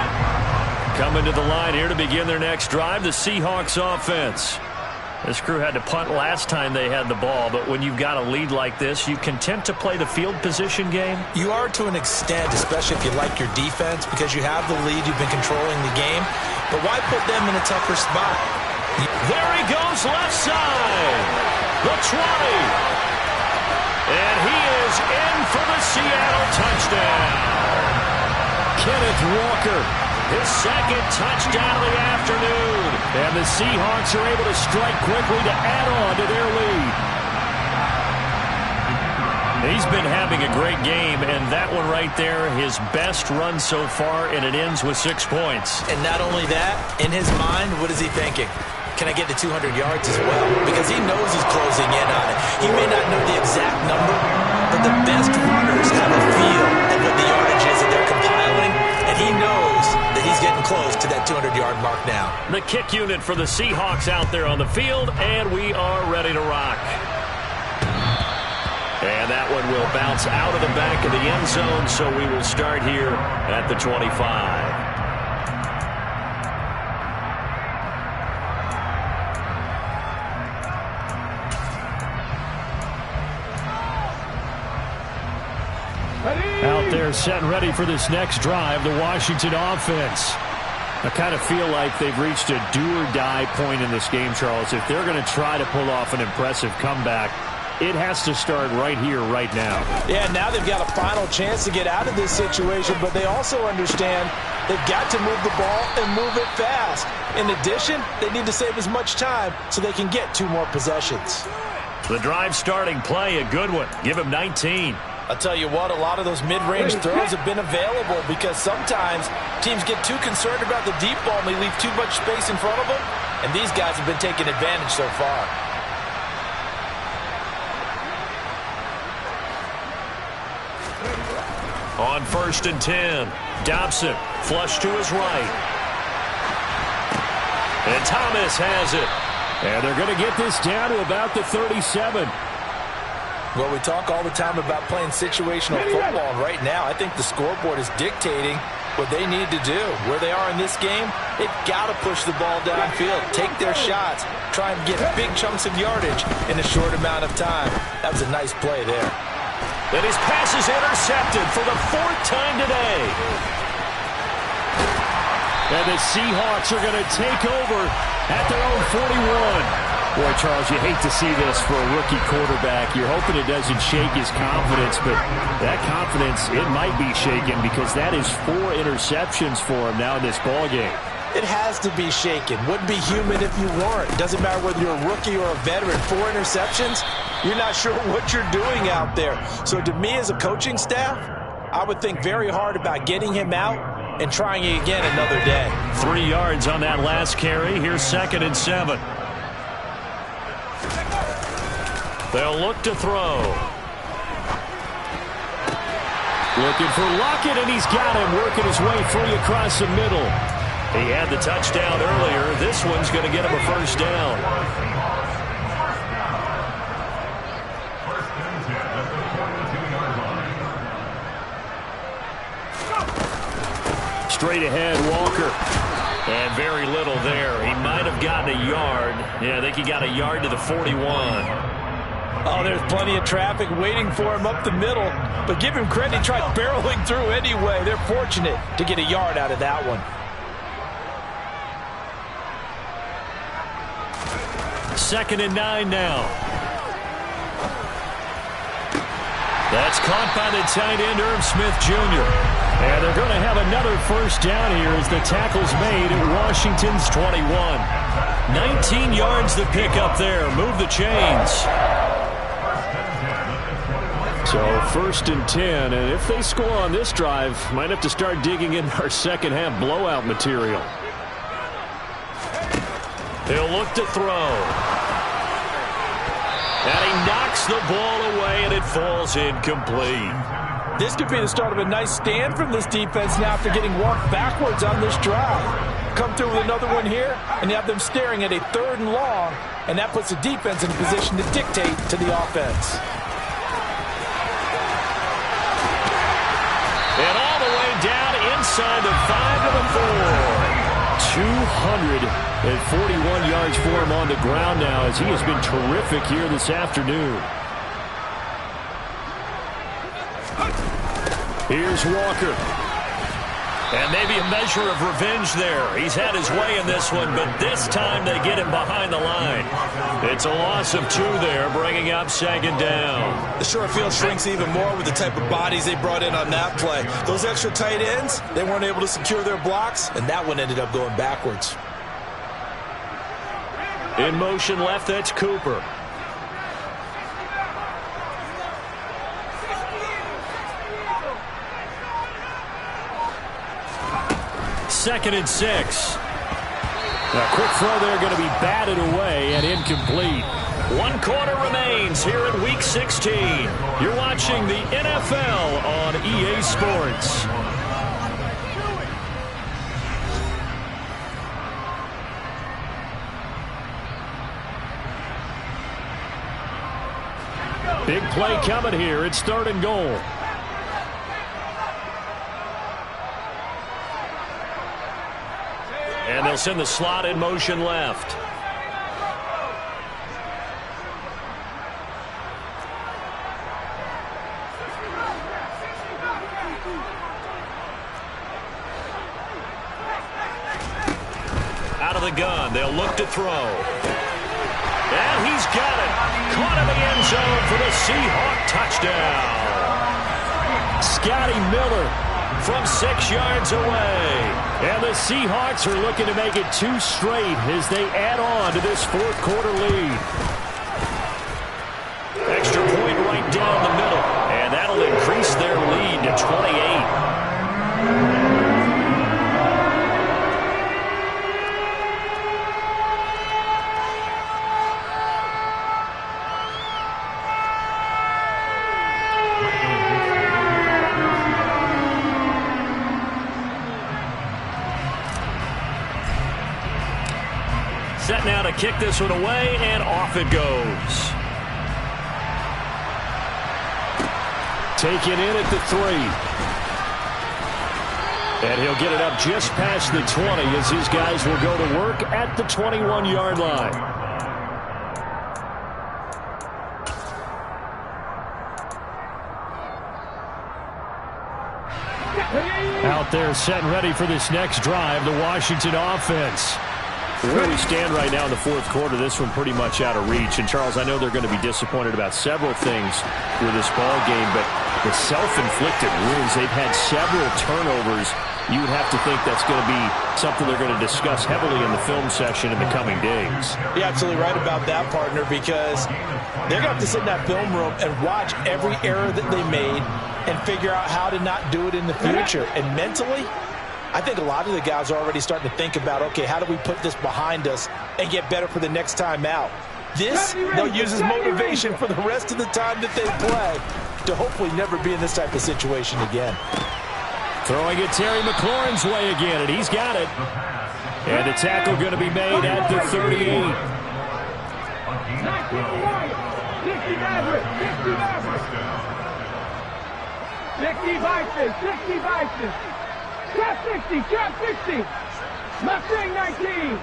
Coming to the line here to begin their next drive, the Seahawks offense. This crew had to punt last time they had the ball, but when you've got a lead like this, you content to play the field position game? You are to an extent, especially if you like your defense, because you have the lead, you've been controlling the game. But why put them in a tougher spot? There he goes, left side. The 20. And he is in for the Seattle touchdown. Kenneth Walker, his 2nd touchdown of the afternoon. And the Seahawks are able to strike quickly to add on to their lead. He's been having a great game, and that one right there, his best run so far, and it ends with 6 points. And not only that, in his mind, what is he thinking? Can I get to 200 yards as well? Because he knows he's closing in on it. He may not know the exact number, but the best runners have a feel of what the yardage is that they're compiling, and he knows that he's getting close to that 200-yard mark now. The kick unit for the Seahawks out there on the field, and we are ready to rock. And that one will bounce out of the back of the end zone, so we will start here at the 25. Out there set and ready for this next drive, the Washington offense. I kind of feel like they've reached a do-or-die point in this game, Charles. If they're going to try to pull off an impressive comeback, it has to start right here, right now. Yeah, now they've got a final chance to get out of this situation, but they also understand they've got to move the ball and move it fast. In addition, they need to save as much time so they can get 2 more possessions. The drive starting play, a good one. Give him 19. I'll tell you what, a lot of those mid-range throws have been available because sometimes teams get too concerned about the deep ball and they leave too much space in front of them, and these guys have been taking advantage so far. On 1st and 10, Dobson flush to his right. And Thomas has it. And they're going to get this down to about the 37. Well, we talk all the time about playing situational football, and right now I think the scoreboard is dictating what they need to do. Where they are in this game, they've got to push the ball downfield, take their shots, try and get big chunks of yardage in a short amount of time. That was a nice play there. And his pass is intercepted for the 4th time today. And the Seahawks are going to take over at their own 41. Boy, Charles, you hate to see this for a rookie quarterback. You're hoping it doesn't shake his confidence, but that confidence, it might be shaken because that is 4 interceptions for him now in this ballgame. It has to be shaken. Wouldn't be human if you weren't. Doesn't matter whether you're a rookie or a veteran. 4 interceptions, you're not sure what you're doing out there. So to me as a coaching staff, I would think very hard about getting him out and trying it again another day. 3 yards on that last carry. Here's 2nd and 7. They'll look to throw. Looking for Lockett, and he's got him working his way free across the middle. He had the touchdown earlier. This one's going to get him a 1st down. Straight ahead, Walker. And very little there. He might have gotten a yard. Yeah, I think he got a yard to the 41. Oh, there's plenty of traffic waiting for him up the middle. But give him credit, he tried barreling through anyway. They're fortunate to get a yard out of that one. 2nd and 9 now. That's caught by the tight end, Irv Smith Jr. And they're going to have another 1st down here as the tackle's made at Washington's 21. 19 yards to pick up there. Move the chains. So 1st and 10, and if they score on this drive, might have to start digging in our second half blowout material. He'll look to throw. And he knocks the ball away, and it falls incomplete. This could be the start of a nice stand from this defense now after getting walked backwards on this drive. Come through with another one here, and you have them staring at a 3rd and long, and that puts the defense in a position to dictate to the offense. And all the way down inside the 5 to the 4. 241 yards for him on the ground now as he has been terrific here this afternoon. Here's Walker. And maybe a measure of revenge there. He's had his way in this one, but this time they get him behind the line. It's a loss of 2 there, bringing up 2nd down. The short field shrinks even more with the type of bodies they brought in on that play. Those extra tight ends, they weren't able to secure their blocks, and that one ended up going backwards. In motion left, that's Cooper. Second and 6. A quick throw there going to be batted away and incomplete. 1 quarter remains here in Week 16. You're watching the NFL on EA Sports. Big play coming here. It's 3rd and goal. And they'll send the slot in motion left. Out of the gun, they'll look to throw. And he's got it. Caught in the end zone for the Seahawks touchdown. Scotty Miller from 6 yards away. And the Seahawks are looking to make it 2 straight as they add on to this 4th quarter lead. Extra point right down the middle. And that'll increase their lead to 28. Set now to kick this one away, and off it goes. Taken in at the 3. And he'll get it up just past the 20 as his guys will go to work at the 21-yard line. Out there set and ready for this next drive, the Washington offense. Where we stand right now in the 4th quarter, this one pretty much out of reach. And, Charles, I know they're going to be disappointed about several things with this ball game, but the self-inflicted wounds, they've had several turnovers. You would have to think that's going to be something they're going to discuss heavily in the film session in the coming days. You're absolutely right about that, partner, because they're going to have to sit in that film room and watch every error that they made and figure out how to not do it in the future. And mentally, I think a lot of the guys are already starting to think about, okay, how do we put this behind us and get better for the next time out? This, they'll use as motivation for the rest of the time that they play to hopefully never be in this type of situation again. Throwing it Terry McLaurin's way again, and he's got it. And the tackle going to be made at the 38. 60 Vikings, 60 Vikings. Trap 60, trap 60. Mustang 19.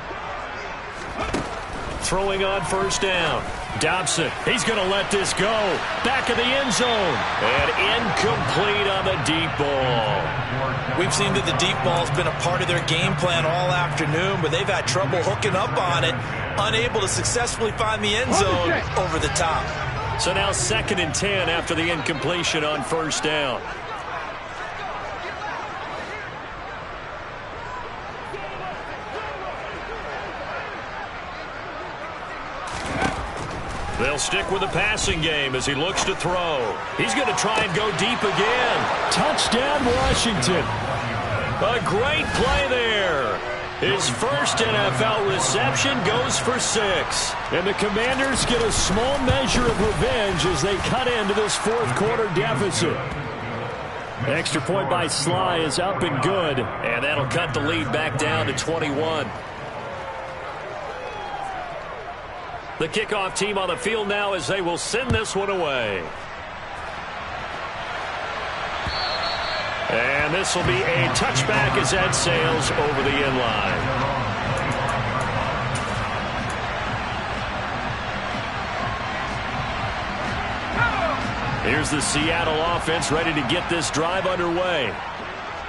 Throwing on 1st down. Dobson, he's going to let this go. Back of the end zone. And incomplete on the deep ball. We've seen that the deep ball's been a part of their game plan all afternoon, but they've had trouble hooking up on it, unable to successfully find the end zone over the top. So now 2nd and 10 after the incompletion on 1st down. They'll stick with the passing game as he looks to throw. He's going to try and go deep again. Touchdown, Washington. A great play there. His first NFL reception goes for 6. And the Commanders get a small measure of revenge as they cut into this fourth quarter deficit. Extra point by Sly is up and good. And that'll cut the lead back down to 21. The kickoff team on the field now as they will send this one away. And this will be a touchback as that sails over the end line. Here's the Seattle offense ready to get this drive underway.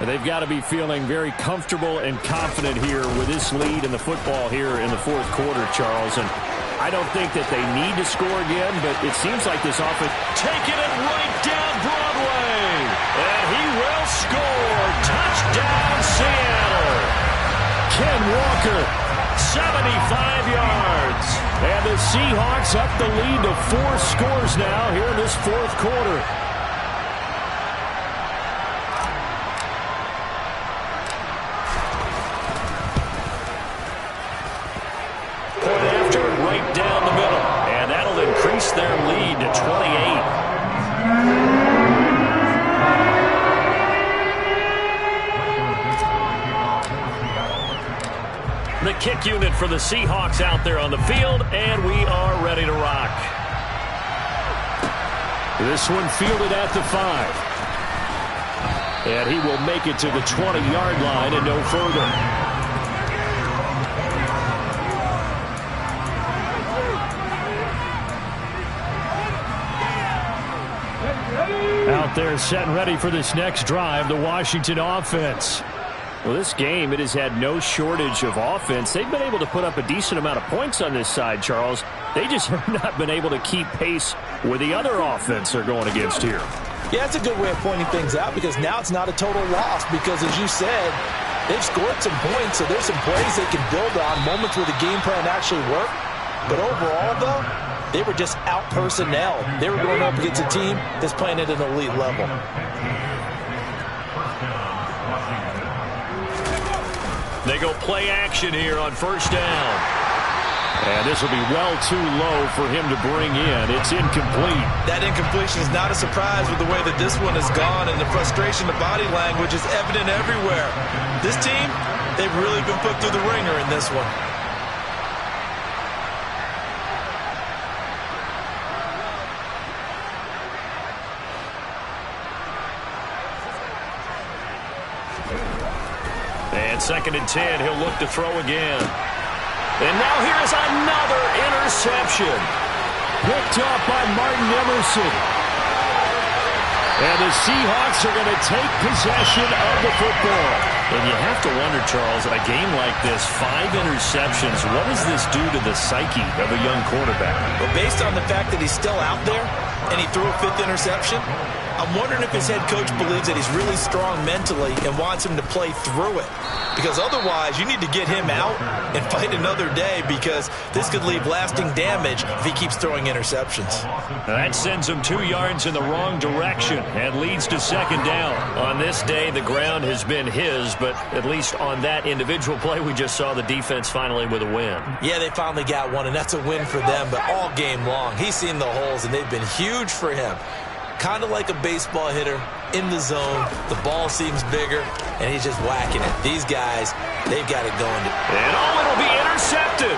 They've got to be feeling very comfortable and confident here with this lead in the football here in the fourth quarter, Charles. And I don't think that they need to score again, but it seems like this offense... Taking it right down Broadway. And he will score. Touchdown, Seattle. Ken Walker, 75 yards. And the Seahawks up the lead to 4 scores now here in this fourth quarter. Point after, right down the middle. And that'll increase their lead to 28. The kick unit for the Seahawks out there on the field, and we are ready to rock. This one fielded at the 5. And he will make it to the 20-yard line and no further. Out there set and ready for this next drive, the Washington offense. Well, this game, it has had no shortage of offense. They've been able to put up a decent amount of points on this side, Charles. They just have not been able to keep pace with the other offense they're going against here. Yeah, that's a good way of pointing things out because now it's not a total loss because, as you said, they've scored some points, so there's some plays they can build on, moments where the game plan actually worked. But overall, though, they were just out-personnel. They were going up against a team that's playing at an elite level. They go play action here on first down. And this will be well too low for him to bring in. It's incomplete. That incompletion is not a surprise with the way that this one has gone, and the frustration, the body language is evident everywhere. This team, they've really been put through the ringer in this one. And 2nd and 10, he'll look to throw again. And now here is another interception. Picked up by Martin Emerson. And the Seahawks are going to take possession of the football. And you have to wonder, Charles, in a game like this, 5 interceptions, what does this do to the psyche of a young quarterback? But based on the fact that he's still out there and he threw a 5th interception, I'm wondering if his head coach believes that he's really strong mentally and wants him to play through it. Because otherwise, you need to get him out and fight another day because this could leave lasting damage if he keeps throwing interceptions. That sends him 2 yards in the wrong direction and leads to 2nd down. On this day, the ground has been his, but at least on that individual play, we just saw the defense finally with a win. Yeah, they finally got one, and that's a win for them, but all game long, he's seen the holes, and they've been huge for him. Kind of like a baseball hitter in the zone. The ball seems bigger, and he's just whacking it. These guys, they've got it going. And it'll be intercepted.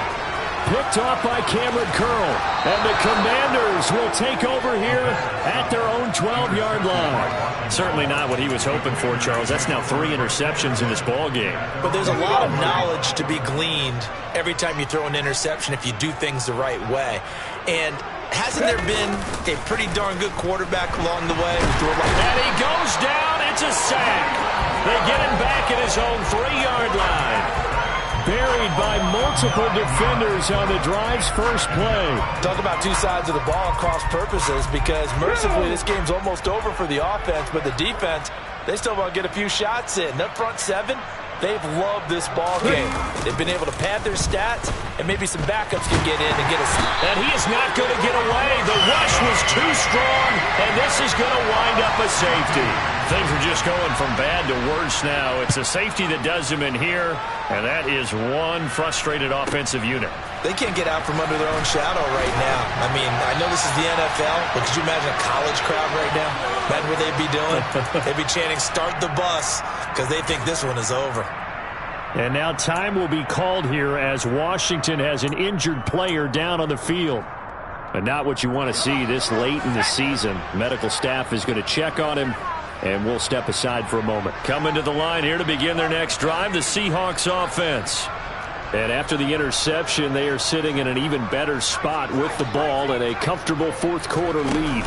Picked off by Cameron Curl. And the Commanders will take over here at their own 12-yard line. Certainly not what he was hoping for, Charles. That's now 3 interceptions in this ball game. But there's a lot of knowledge to be gleaned every time you throw an interception if you do things the right way. And hasn't there been a pretty darn good quarterback along the way? And he goes down. It's a sack. They get him back at his own 3-yard line. Buried by multiple defenders on the drive's first play. Talk about 2 sides of the ball at cross purposes because mercifully this game's almost over for the offense, but the defense, they still want to get a few shots in. That front 7, they've loved this ball game. They've been able to pad their stats, and maybe some backups can get in and get us. And he is not going to get away. The rush was too strong, and this is going to wind up up a safety. Things are just going from bad to worse now. It's a safety that does him in here, and that is one frustrated offensive unit. They can't get out from under their own shadow right now. I mean, I know this is the NFL, but could you imagine a college crowd right now? Imagine what they'd be doing. They'd be chanting, "Start the bus," because they think this one is over. And now time will be called here as Washington has an injured player down on the field. But not what you want to see this late in the season. Medical staff is going to check on him, and we'll step aside for a moment. Coming to the line here to begin their next drive, the Seahawks offense. And after the interception, they are sitting in an even better spot with the ball and a comfortable fourth-quarter lead.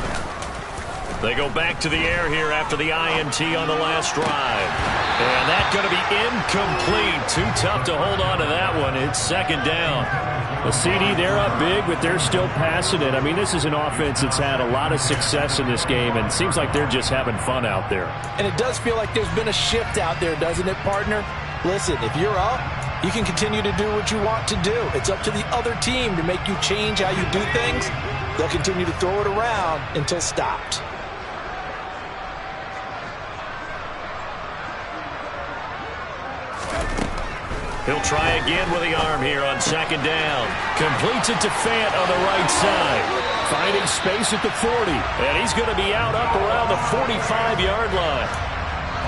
They go back to the air here after the INT on the last drive. And that's going to be incomplete. Too tough to hold on to that one. It's second down. The CD, they're up big, but they're still passing it. I mean, this is an offense that's had a lot of success in this game, and it seems like they're just having fun out there. And it does feel like there's been a shift out there, doesn't it, partner? Listen, if you're up, you can continue to do what you want to do. It's up to the other team to make you change how you do things. They'll continue to throw it around until stopped. He'll try again with the arm here on second down. Completes it to Fant on the right side. Finding space at the 40. And he's going to be out up around the 45-yard line.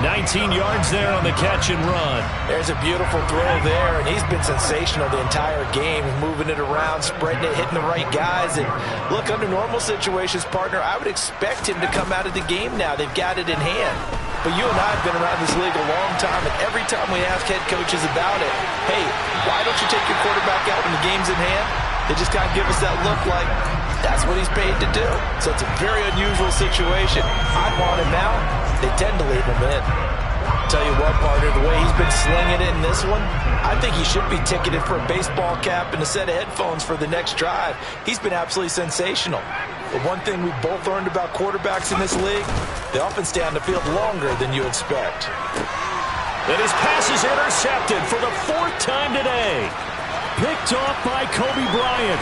19 yards there on the catch and run. There's a beautiful throw there, and he's been sensational the entire game, moving it around, spreading it, hitting the right guys. And look, under normal situations, partner, I would expect him to come out of the game now. They've got it in hand. But you and I have been around this league a long time, and every time we ask head coaches about it, hey, why don't you take your quarterback out when the game's in hand? They just kind of give us that look like that's what he's paid to do. So it's a very unusual situation. I'd want him out. They tend to leave him in. Tell you what, partner, the way he's been slinging it in this one, I think he should be ticketed for a baseball cap and a set of headphones for the next drive. He's been absolutely sensational. But one thing we've both learned about quarterbacks in this league, they often stay on the field longer than you expect. And his pass is intercepted for the fourth time today. Picked off by Kobe Bryant.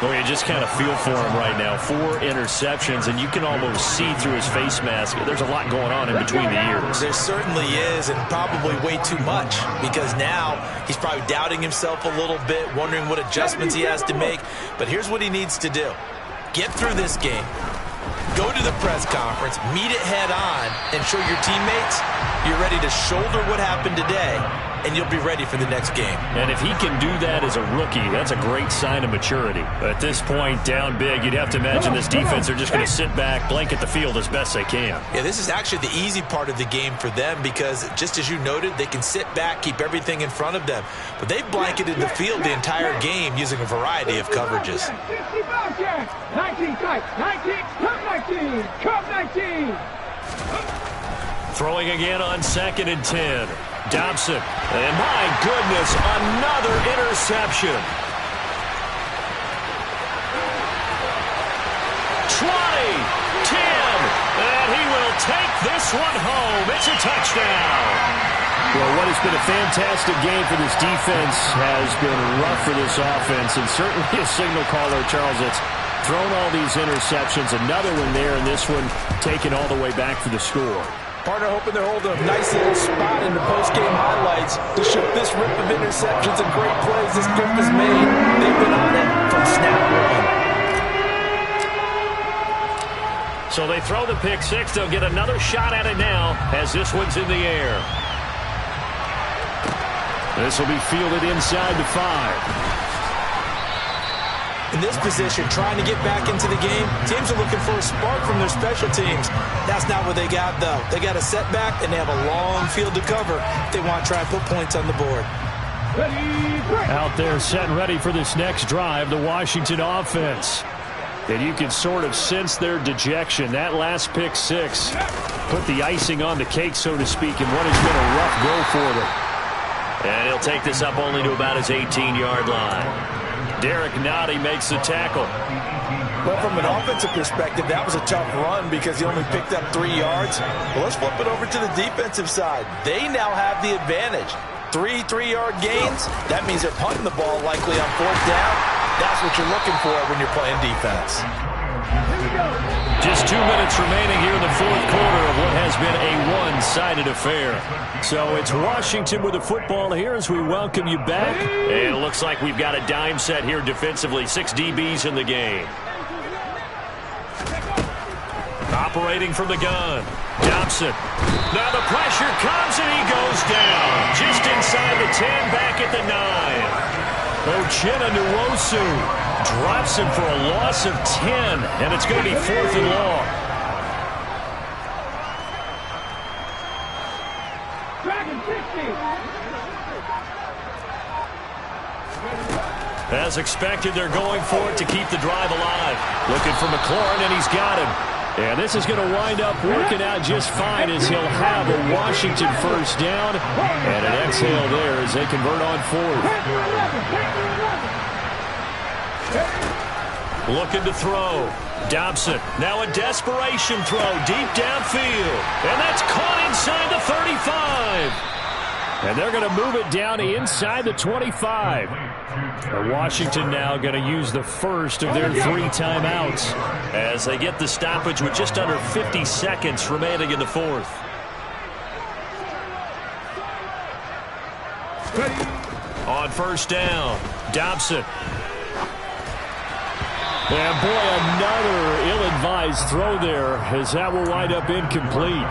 Well, you just kind of feel for him right now. 4 interceptions, and you can almost see through his face mask. There's a lot going on in between the ears. There certainly is, and probably way too much, because now he's probably doubting himself a little bit, wondering what adjustments he has to make. But here's what he needs to do. Get through this game. Go to the press conference, meet it head on, and show your teammates you're ready to shoulder what happened today, and you'll be ready for the next game. And if he can do that as a rookie, that's a great sign of maturity. At this point, down big, you'd have to imagine this defense are just going to sit back, blanket the field as best they can. Yeah, this is actually the easy part of the game for them because, just as you noted, they can sit back, keep everything in front of them. But they've blanketed the field the entire game using a variety of coverages. 19 tight, 19, come 19, come 19. Throwing again on 2nd and 10. Dobson. And my goodness, another interception. 20, 10, and he will take this one home. It's a touchdown. Well, what has been a fantastic game for this defense has been rough for this offense, and certainly a signal caller, Charles, that's thrown all these interceptions. Another one there, and this one taken all the way back for the score. Partner hoping they're holding a nice little spot in the post-game highlights to show this rip of interceptions and great plays this group has made. They've been on it from snap one. So they throw the pick six. They'll get another shot at it now as this one's in the air. This will be fielded inside the 5. In this position, trying to get back into the game, teams are looking for a spark from their special teams. That's not what they got, though. They got a setback, and they have a long field to cover if they want to try and put points on the board. Out there set and ready for this next drive, the Washington offense. And you can sort of sense their dejection. That last pick six put the icing on the cake, so to speak, in what has been a rough go for them. And he'll take this up only to about his 18-yard line. Derek Nottie makes the tackle. Well, from an offensive perspective, that was a tough run because he only picked up 3 yards. Well, let's flip it over to the defensive side. They now have the advantage. 3 3-yard gains. That means they're punting the ball likely on 4th down. That's what you're looking for when you're playing defense. Just 2 minutes minutes remaining here in the fourth quarter of what has been a one-sided affair. So it's Washington with the football here as we welcome you back. And it looks like we've got a dime set here defensively. 6 DBs in the game. Operating from the gun. Dobson. Now the pressure comes and he goes down. Just inside the 10, back at the 9. Uchenna Nwosu drops him for a loss of 10, and it's going to be 4th and long. As expected, they're going for it to keep the drive alive. Looking for McLaurin, and he's got him. And this is going to wind up working out just fine as he'll have a Washington first down. And an exhale there as they convert on 4th. Looking to throw. Dobson. Now a desperation throw deep downfield. And that's caught inside the 35. And they're going to move it down inside the 25. And Washington now going to use the first of their 3 timeouts as they get the stoppage with just under 50 seconds remaining in the fourth. On first down, Dobson. And boy, another ill-advised throw there as that will wind up incomplete.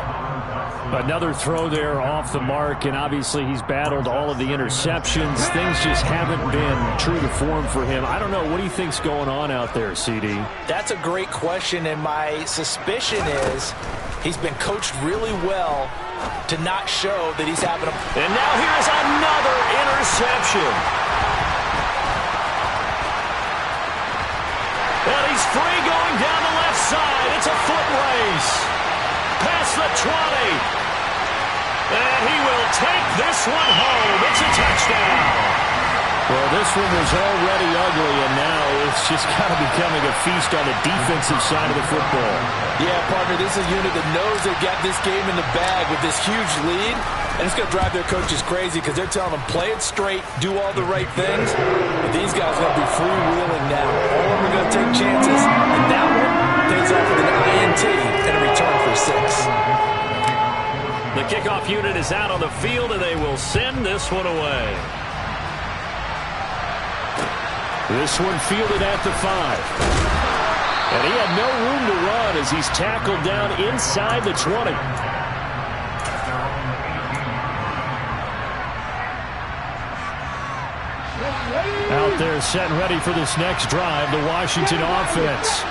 Another throw there off the mark, and obviously he's battled all of the interceptions. Things just haven't been true to form for him. I don't know. What do you think's going on out there, CD? That's a great question, and my suspicion is he's been coached really well to not show that he's having a... And now here's another interception. And he's free going down the left side. It's a foot race. Past the 20. And he will take this one home. It's a touchdown. Well, this one was already ugly, and now it's just kind of becoming a feast on the defensive side of the football. Yeah, partner, this is a unit that knows they've got this game in the bag with this huge lead, and it's going to drive their coaches crazy because they're telling them, play it straight, do all the right things. But these guys are going to be freewheeling now. All of them are going to take chances, and that one pays off with an INT and a return for 6. The kickoff unit is out on the field, and they will send this one away. This one fielded at the 5. And he had no room to run as he's tackled down inside the 20. Out there set and ready for this next drive, the Washington offense.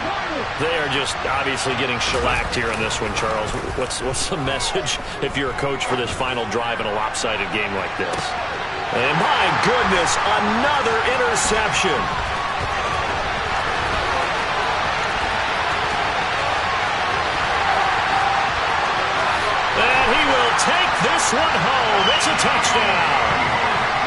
They are just obviously getting shellacked here in this one, Charles. What's the message if you're a coach for this final drive in a lopsided game like this? And my goodness, another interception. And he will take this one home. It's a touchdown.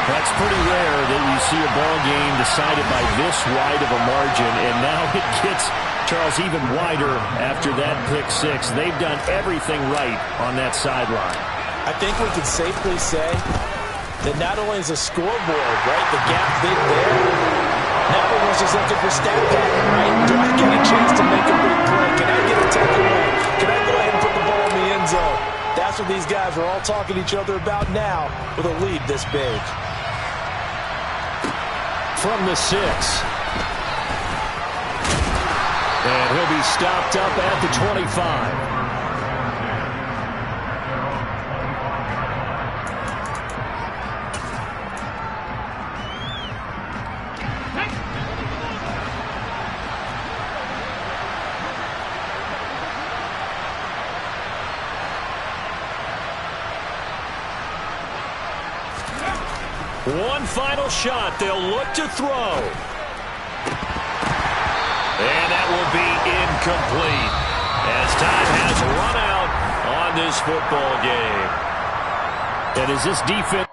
That's pretty rare that you see a ball game decided by this wide of a margin, and now it gets, Charles, even wider after that pick 6. They've done everything right on that sideline. I think we can safely say that not only is the scoreboard, right, the gap big there, now everyone's just looking for stat pattern, right? Do I get a chance to make a big play? Can I get a takeaway? Can I go ahead and put the ball in the end zone? That's what these guys are all talking to each other about now with a lead this big. From the 6. And he'll be stopped up at the 25. One final shot. They'll look to throw. And that will be incomplete as time has run out on this football game. And as this defense